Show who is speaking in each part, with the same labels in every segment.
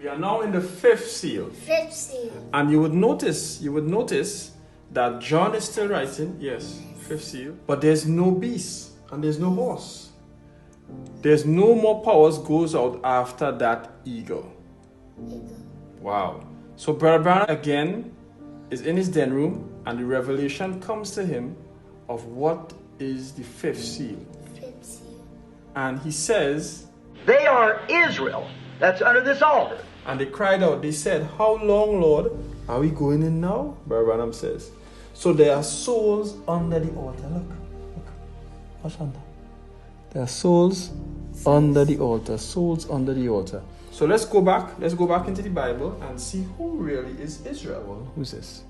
Speaker 1: We are now in the fifth seal.
Speaker 2: Fifth seal.
Speaker 1: And you would notice that John is still writing, yes, fifth seal, but there's no beast and there's no horse. There's no more powers goes out after that eagle. Wow. So Brother Branham again is in his den room, and the revelation comes to him of what is the fifth seal.
Speaker 2: Fifth seal.
Speaker 1: And he says,
Speaker 3: they are Israel that's under this altar.
Speaker 1: And they cried out, they said, how long, Lord, are we going in now? Brother Branham says. So there are souls under the altar. Look. What's under? There are souls under the altar. Souls under the altar. So let's go back into the Bible and see who really is Israel. Well, who's this?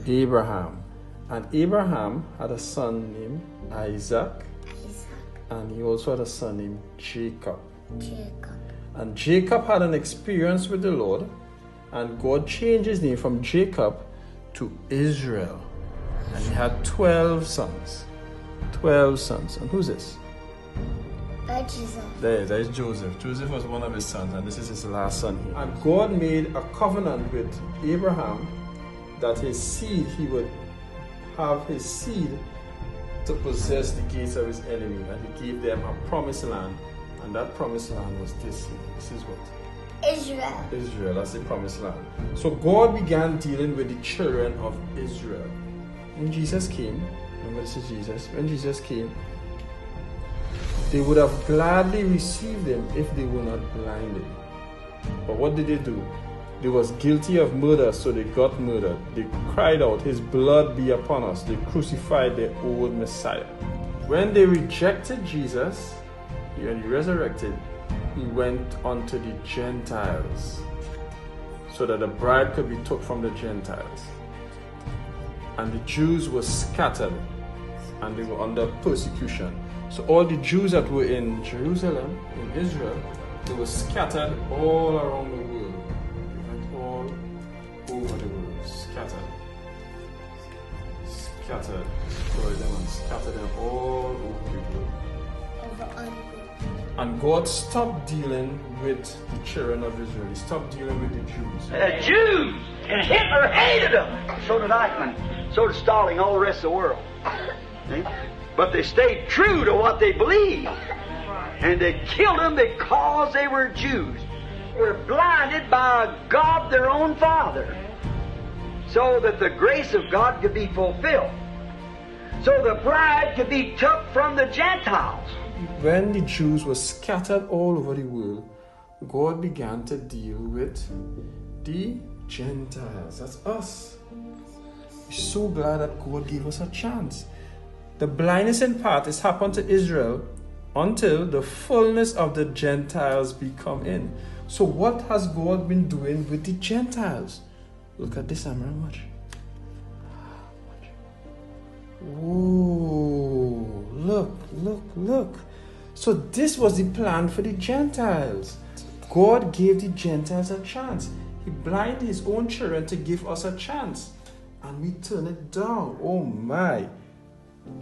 Speaker 1: Abraham. And Abraham had a son named Isaac. And he also had a son named Jacob. And Jacob had an experience with the Lord, and God changed his name from Jacob to Israel. And he had 12 sons. 12 sons. And who's this?
Speaker 2: Joseph.
Speaker 1: There is Joseph. Joseph was one of his sons, and this is his last son here. And God made a covenant with Abraham that his seed, he would have his seed to possess the gates of his enemy, and he gave them a promised land, and that promised land was this here. This is what? Israel, that's the promised land. So God began dealing with the children of Israel. When Jesus came, remember this is Jesus, when Jesus came, they would have gladly received him if they were not blinded. But what did they do? They was guilty of murder, so they got murdered. They cried out, his blood be upon us. They crucified their old Messiah. When they rejected Jesus, when he resurrected, he went unto the Gentiles, so that the bride could be took from the Gentiles. And the Jews were scattered, and they were under persecution. So all the Jews that were in Jerusalem, in Israel, they were scattered all around the world. They went all over the world, scattered, destroyed them and scattered them all over the world. And God stopped dealing with the children of Israel. He stopped dealing with the Jews.
Speaker 3: The Jews! And Hitler hated them! So did Eichmann. So did Stalin, all the rest of the world. See? But they stayed true to what they believed. And they killed them because they were Jews. They were blinded by a God, their own Father, so that the grace of God could be fulfilled. So the bride could be took from the Gentiles.
Speaker 1: When the Jews were scattered all over the world, God began to deal with the Gentiles. That's us. We're so glad that God gave us a chance. The blindness in part has happened to Israel until the fullness of the Gentiles be come in. So what has God been doing with the Gentiles? Look at this, Amram. Watch. Whoa, look. So this was the plan for the Gentiles. God gave the Gentiles a chance. He blinded his own children to give us a chance. And we turn it down. Oh my.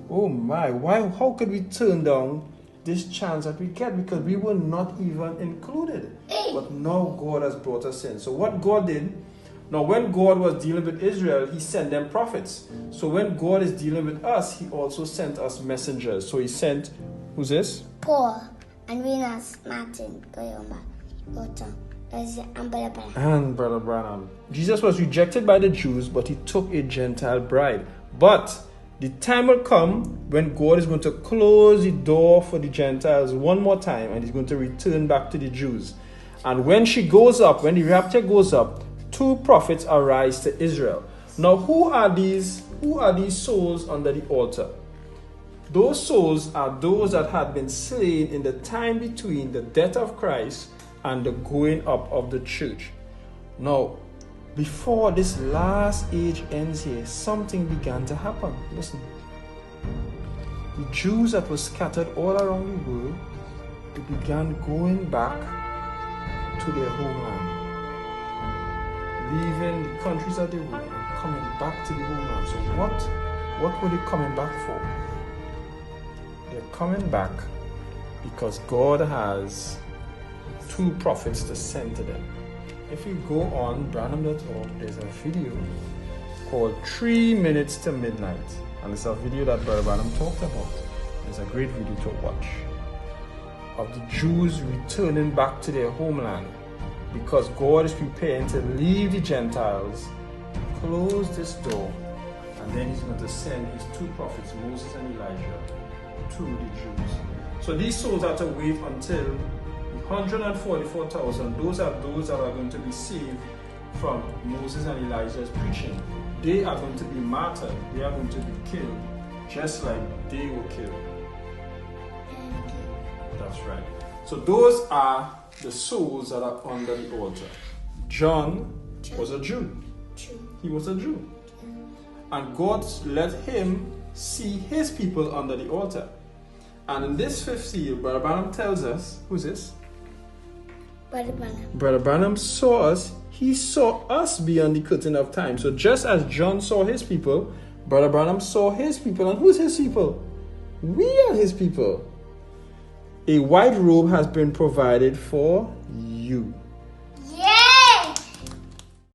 Speaker 1: Why? How could we turn down this chance that we get? Because we were not even included. But now God has brought us in. So what God did, now when God was dealing with Israel, he sent them prophets. So when God is dealing with us, he also sent us messengers. So he sent, who's this?
Speaker 2: Paul and Venus, Martin, Goyoma, Gotham, and Brother Branham.
Speaker 1: And Brother Branham. Jesus was rejected by the Jews, but he took a Gentile bride. But the time will come when God is going to close the door for the Gentiles one more time, and he's going to return back to the Jews. And when she goes up, when the rapture goes up, 2 prophets arise to Israel. Now, who are these souls under the altar? Those souls are those that had been slain in the time between the death of Christ and the going up of the church. Now, before this last age ends here, something began to happen. Listen. The Jews that were scattered all around the world, they began going back to their homeland, leaving the countries that they were and coming back to the homeland. So what were they coming back for? They're coming back because God has 2 prophets to send to them. If you go on Branham.org, there's a video called 3 Minutes to Midnight. And it's a video that Brother Branham talked about. It's a great video to watch. Of the Jews returning back to their homeland. Because God is preparing to leave the Gentiles, close this door, and then he's going to send his 2 prophets, Moses and Elijah, to the Jews. So these souls have to wait until 144,000, those are those that are going to be saved from Moses and Elijah's preaching. They are going to be martyred, they are going to be killed, just like they were killed. That's right. So those are the souls that are under the altar. John was a Jew. He was a Jew. And God let him see his people under the altar. And in this 5th seal, Brother Branham tells us, who's this?
Speaker 2: Brother Branham.
Speaker 1: Brother Branham saw us. He saw us beyond the curtain of time. So just as John saw his people, Brother Branham saw his people. And who's his people? We are his people. A white robe has been provided for you.